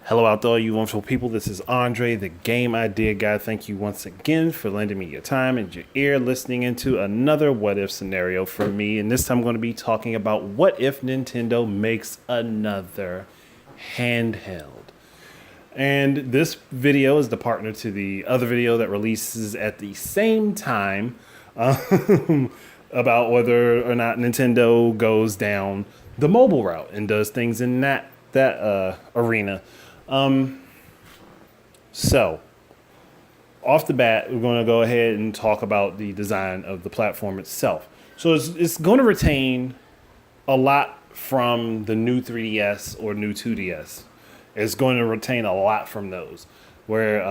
Hello out there, all you wonderful people. This is Andre, the game idea guy. Thank you once again for lending me your time and your ear listening into another what if scenario for me. And this time I'm going to be talking about what if Nintendo makes another handheld. And this video is the partner to the other video that releases at the same time about whether or not Nintendo goes down the mobile route and does things in that arena. So, off the bat, we're going to go ahead and talk about the design of the platform itself. So it's going to retain a lot from the new 3DS or new 2DS. It's going to retain a lot from those, where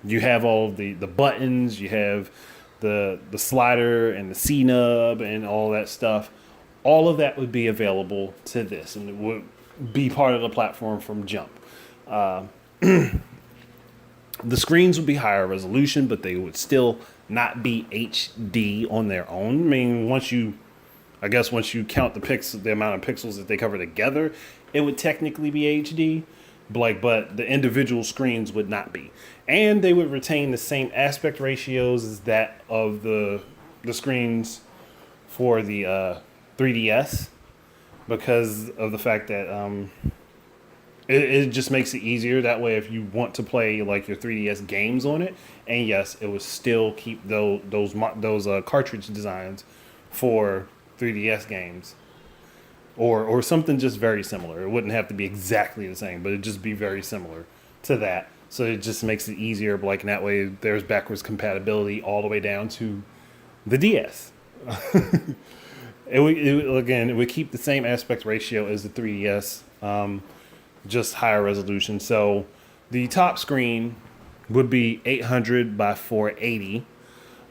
you have all the buttons, you have the slider and the C nub and all that stuff. All of that would be available to this, and it would be part of the platform from jump. The screens would be higher resolution, but they would still not be HD on their own. I mean, once you count the amount of pixels that they cover together, it would technically be HD, but the individual screens would not be. And they would retain the same aspect ratios as that of the screens for the 3DS, because of the fact that it just makes it easier. That way, if you want to play like your 3DS games on it, and yes, it would still keep those cartridge designs for 3DS games, or something just very similar. It wouldn't have to be exactly the same, but it'd just be very similar to that. So it just makes it easier. Like in that way, there's backwards compatibility all the way down to the DS. It would keep the same aspect ratio as the 3DS, just higher resolution. So the top screen would be 800 by 480.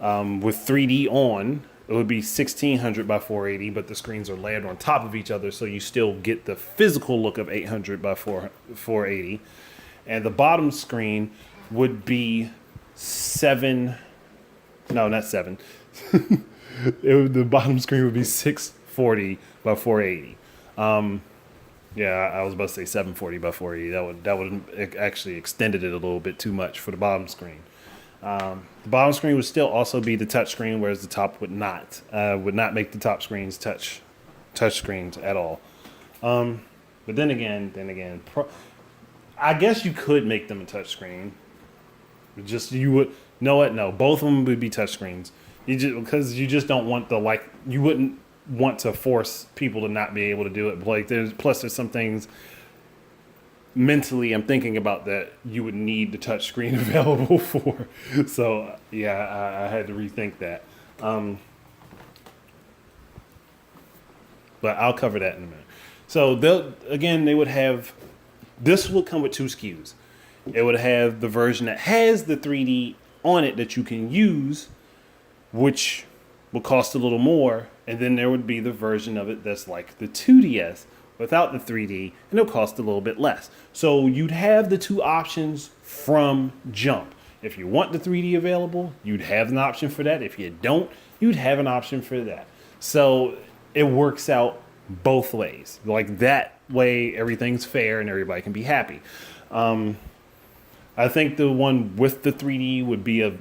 With 3D on, it would be 1600 by 480, but the screens are layered on top of each other, so you still get the physical look of 800 by 480. And the bottom screen would be not 7. The bottom screen would be 640 by 480. I was about to say 740 by 480. That would have actually extended it a little bit too much for the bottom screen. The bottom screen would still also be the touch screen, whereas the top would not. Would not make the top screens touch screens at all. But then again, I guess you could make them a touch screen. You would know what? No, both of them would be touch screens. Because you just don't want you wouldn't want to force people to not be able to do it. There's some things mentally I'm thinking about that you would need the touch screen available for. So yeah, I had to rethink that. But I'll cover that in a minute. So they would have, this will come with two SKUs. It would have the version that has the 3D on it that you can use, which will cost a little more, and then there would be the version of it that's like the 2DS without the 3D, and it'll cost a little bit less. So you'd have the two options from jump. If you want the 3D available, you'd have an option for that. If you don't, you'd have an option for that. So it works out both ways. Like that way, everything's fair and everybody can be happy. I think the one with the 3D would be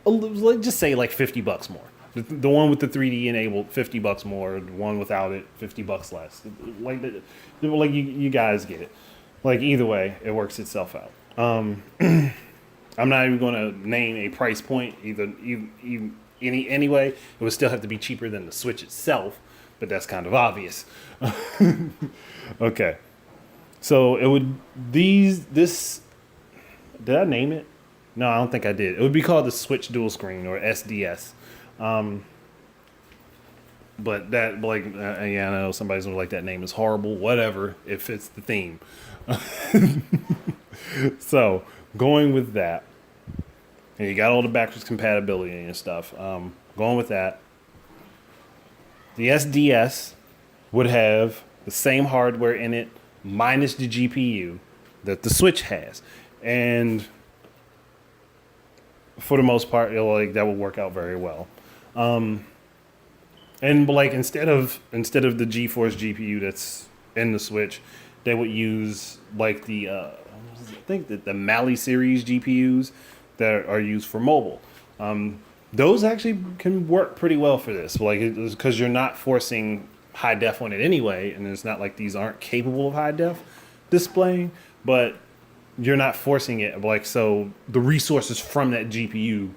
let's just say like $50 more. The one with the 3D enabled, $50 more. The one without it, $50 less. You guys get it. Like either way, it works itself out. I'm not even going to name a price point anyway. It would still have to be cheaper than the Switch itself, but that's kind of obvious. Okay, so it would this. Did I name it? No, I don't think I did. It would be called the Switch Dual Screen, or SDS. But that, I know somebody's gonna that name is horrible. Whatever, it fits the theme. So going with that, and you got all the backwards compatibility and stuff. Going with that, the SDS would have the same hardware in it, minus the GPU that the Switch has. And for the most part, that would work out very well. And instead of the GeForce GPU that's in the Switch, they would use like I think that the Mali series GPUs that are used for mobile. Those actually can work pretty well for this, like because you're not forcing high def on it anyway, and it's not like these aren't capable of high def displaying, but you're not forcing it. Like, so the resources from that GPU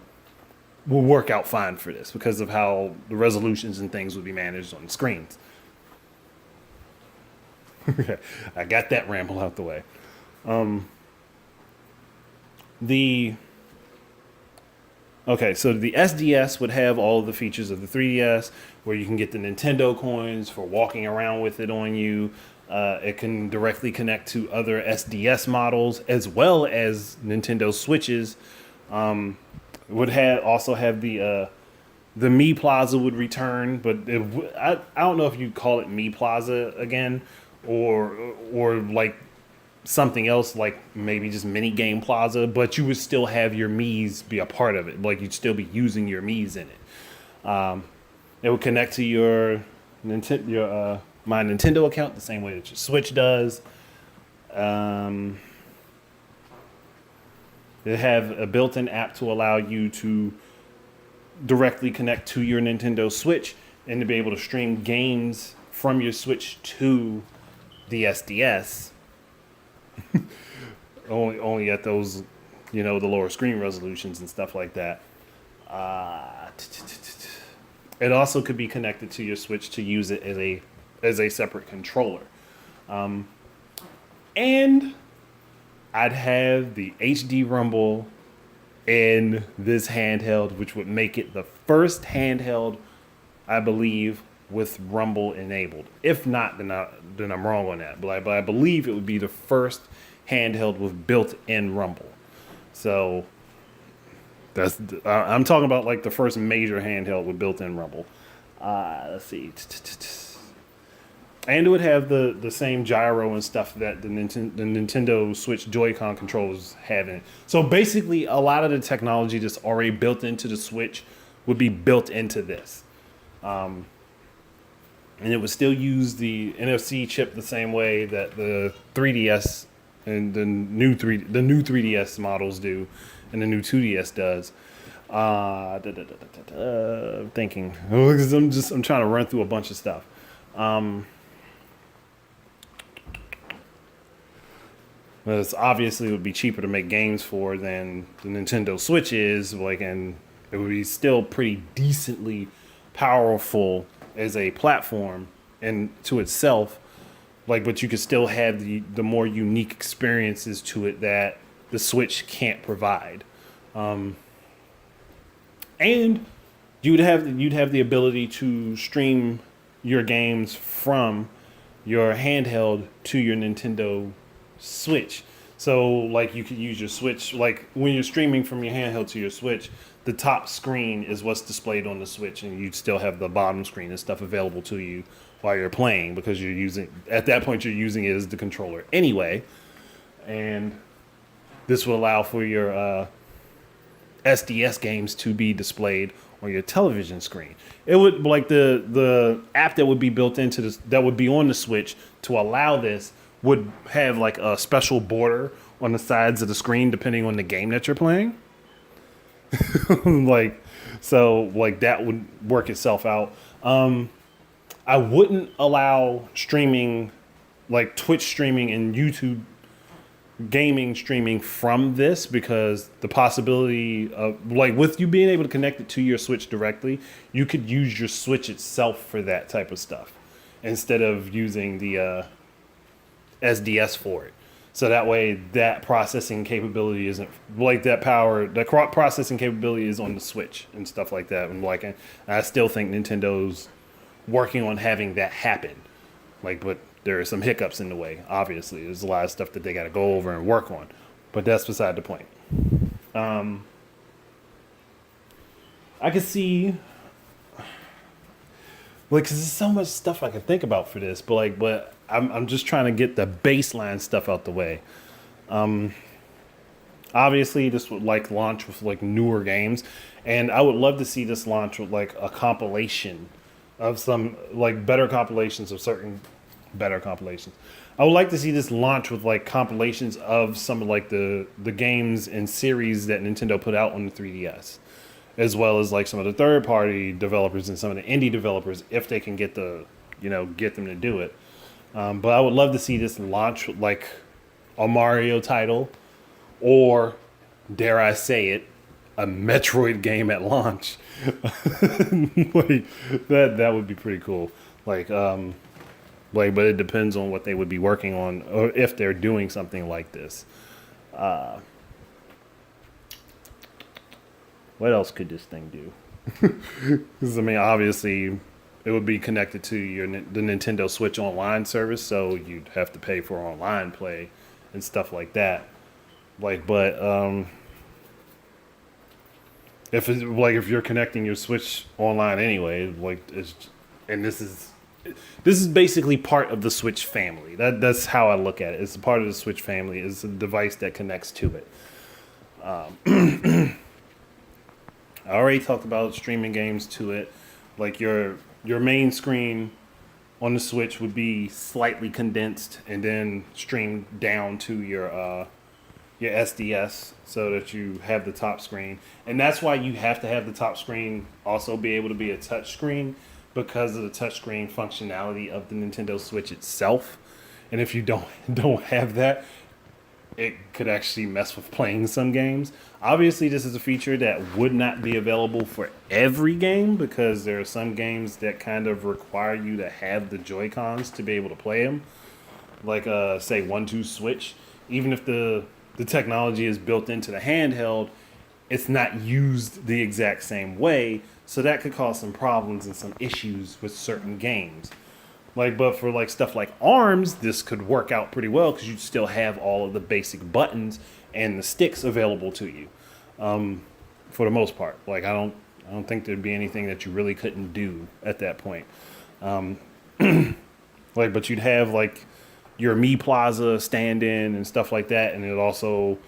will work out fine for this because of how the resolutions and things would be managed on the screens. I got that ramble out the way. The Okay, so the SDS would have all of the features of the 3DS, where you can get the Nintendo coins for walking around with it on you. It can directly connect to other SDS models as well as Nintendo Switches. Would have also have the Mi Plaza would return, but I don't know if you'd call it Mi Plaza again, or like something else, like maybe just mini game plaza, but you would still have your Mii's be a part of it. Like, you'd still be using your Mii's in it. It would connect to your My Nintendo account the same way that your Switch does. They have a built-in app to allow you to directly connect to your Nintendo Switch and to be able to stream games from your Switch to the SDS. only at those, the lower screen resolutions and stuff like that. It also could be connected to your Switch to use it as a separate controller. And I'd have the HD Rumble in this handheld, which would make it the first handheld, I believe, with Rumble enabled. If not, then I'm wrong on that. But I believe it would be the first handheld with built-in Rumble. So I'm talking about like the first major handheld with built-in Rumble. Let's see. And it would have the same gyro and stuff that the Nintendo Switch Joy-Con controllers have in it. So basically, a lot of the technology that's already built into the Switch would be built into this. And it would still use the NFC chip the same way that the 3DS and the new 3DS models do, and the new 2DS does. Thinking, I'm trying to run through a bunch of stuff. It's obviously it would be cheaper to make games for than the Nintendo Switch is, and it would be still pretty decently powerful as a platform and to itself, but you could still have the more unique experiences to it that the Switch can't provide. And you'd have the ability to stream your games from your handheld to your Nintendo Switch. So you could use your Switch, when you're streaming from your handheld to your Switch, the top screen is what's displayed on the Switch, and you'd still have the bottom screen and stuff available to you while you're playing, because at that point you're using it as the controller anyway. And this will allow for your SDS games to be displayed on your television screen. It would the app that would be built into this, that would be on the Switch to allow this, would have a special border on the sides of the screen depending on the game that you're playing. That would work itself out. I wouldn't allow streaming, Twitch streaming and YouTube gaming streaming from this, because the possibility of with you being able to connect it to your Switch directly, you could use your Switch itself for that type of stuff instead of using the SDS for it. So that way that processing capability isn't that processing capability is on the Switch and stuff like that. And I still think Nintendo's working on having that happen. But there are some hiccups in the way. Obviously, there's a lot of stuff that they got to go over and work on, but that's beside the point. I could see, because there's so much stuff I could think about for this, but I'm just trying to get the baseline stuff out the way. Obviously, this would launch with newer games, and I would love to see this launch with a compilation of some better compilations of certain better compilations. I would like to see this launch with like compilations of some of like the games and series that Nintendo put out on the 3DS, as well as like some of the third party developers and some of the indie developers, if they can get get them to do it. But I would love to see this launch with like a Mario title, or dare I say it, a Metroid game at launch. Like that would be pretty cool. But it depends on what they would be working on, or if they're doing something like this. What else could this thing do? 'Cause, I mean, obviously, it would be connected to the Nintendo Switch Online service, so you'd have to pay for online play and stuff like that. But if you're connecting your Switch online anyway, and this is basically part of the Switch family. That's how I look at it. It's a part of the Switch family. It's a device that connects to it. I already talked about streaming games to it. Like your main screen on the Switch would be slightly condensed and then streamed down to your SDS so that you have the top screen. And that's why you have to have the top screen also be able to be a touch screen, because of the touchscreen functionality of the Nintendo Switch itself. And if you don't have that, it could actually mess with playing some games. Obviously, this is a feature that would not be available for every game, because there are some games that kind of require you to have the Joy-Cons to be able to play them. Like, say, 1-2 Switch. Even if the technology is built into the handheld, it's not used the exact same way. So that could cause some problems and some issues with certain games. But for like stuff like ARMS, this could work out pretty well, because you'd still have all of the basic buttons and the sticks available to you, for the most part. I don't think there'd be anything that you really couldn't do at that point. But you'd have like your Mi Plaza stand-in and stuff like that, and it'd also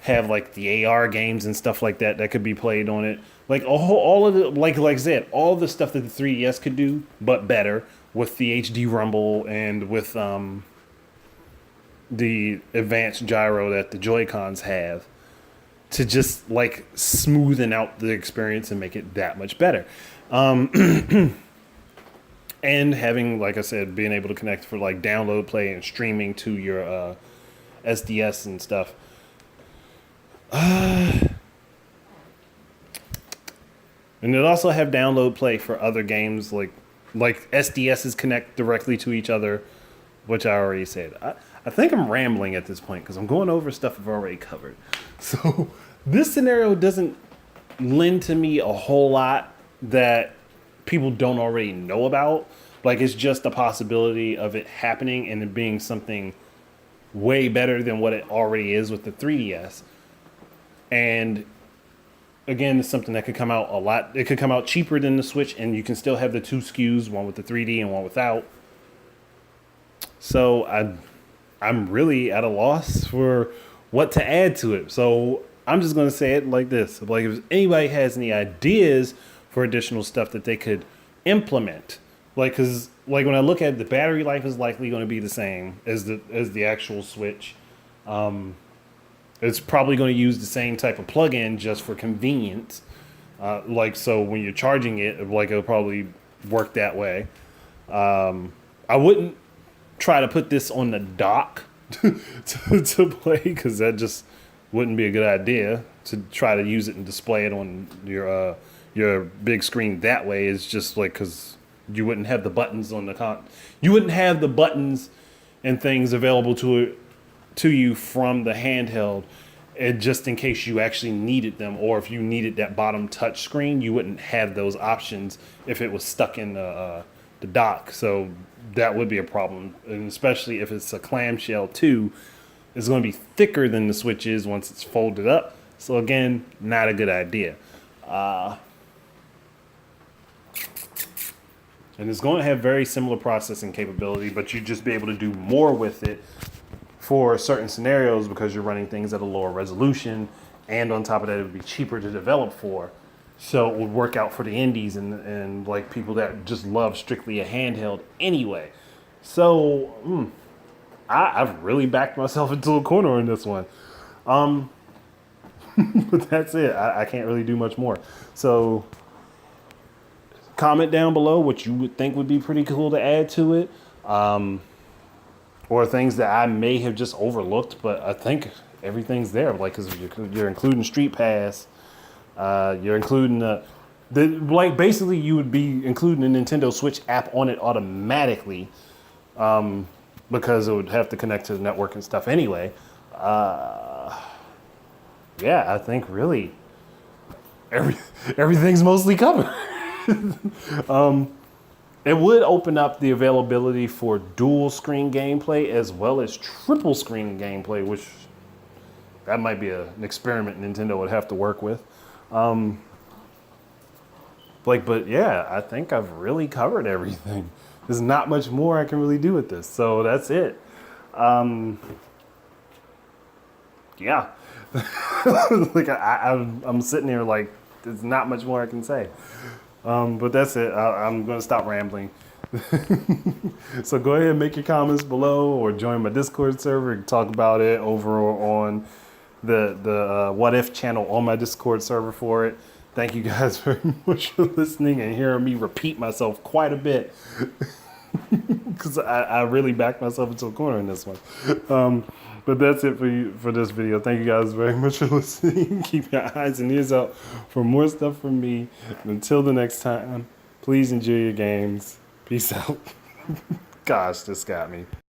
have like the AR games and stuff like that could be played on it. All of the like I said, all the stuff that the 3DS could do, but better with the HD rumble and with the advanced gyro that the Joy-Cons have, to just like smoothen out the experience and make it that much better. And having, like I said, being able to connect for like download, play, and streaming to your SDS and stuff. And it also have download play for other games, like SDSs connect directly to each other, which I already said. I think I'm rambling at this point because I'm going over stuff I've already covered. So this scenario doesn't lend to me a whole lot that people don't already know about. It's just a possibility of it happening and it being something way better than what it already is with the 3DS. And again, it's something that could come out a lot. It could come out cheaper than the Switch, and you can still have the two SKUs, one with the 3D and one without. So I'm really at a loss for what to add to it. So I'm just going to say it like this. If anybody has any ideas for additional stuff that they could implement, because when I look at it, the battery life is likely going to be the same as the actual Switch. It's probably going to use the same type of plug-in just for convenience. So when you're charging it, it'll probably work that way. I wouldn't try to put this on the dock to play, because that just wouldn't be a good idea to try to use it and display it on your big screen that way. It's just because you wouldn't have the buttons on you wouldn't have the buttons and things available to you from the handheld, and just in case you actually needed them, or if you needed that bottom touch screen, you wouldn't have those options if it was stuck in the dock. So that would be a problem, and especially if it's a clamshell too, it's going to be thicker than the Switch is once it's folded up. So again, not a good idea. And it's going to have very similar processing capability, but you'd just be able to do more with it for certain scenarios, because you're running things at a lower resolution, and on top of that, it would be cheaper to develop for. So it would work out for the indies and people that just love strictly a handheld anyway. So I've really backed myself into a corner in this one. But that's it. I can't really do much more. So comment down below what you would think would be pretty cool to add to it, or things that I may have just overlooked. But I think everything's there. Like, because you're including Street Pass, you're including like basically you would be including a Nintendo Switch app on it automatically, because it would have to connect to the network and stuff anyway. Yeah, I think really everything's mostly covered. It would open up the availability for dual screen gameplay as well as triple screen gameplay, which that might be an experiment Nintendo would have to work with. But yeah, I think I've really covered everything. There's not much more I can really do with this, so that's it. Yeah, like I'm sitting here like there's not much more I can say. But that's it. I'm gonna stop rambling. So go ahead and make your comments below, or join my Discord server and talk about it over on the What If channel on my Discord server for it. Thank you guys very much for listening and hearing me repeat myself quite a bit, because I really backed myself into a corner in this one. But that's it for this video. Thank you guys very much for listening. Keep your eyes and ears out for more stuff from me. And until the next time, please enjoy your games. Peace out. Gosh, this got me.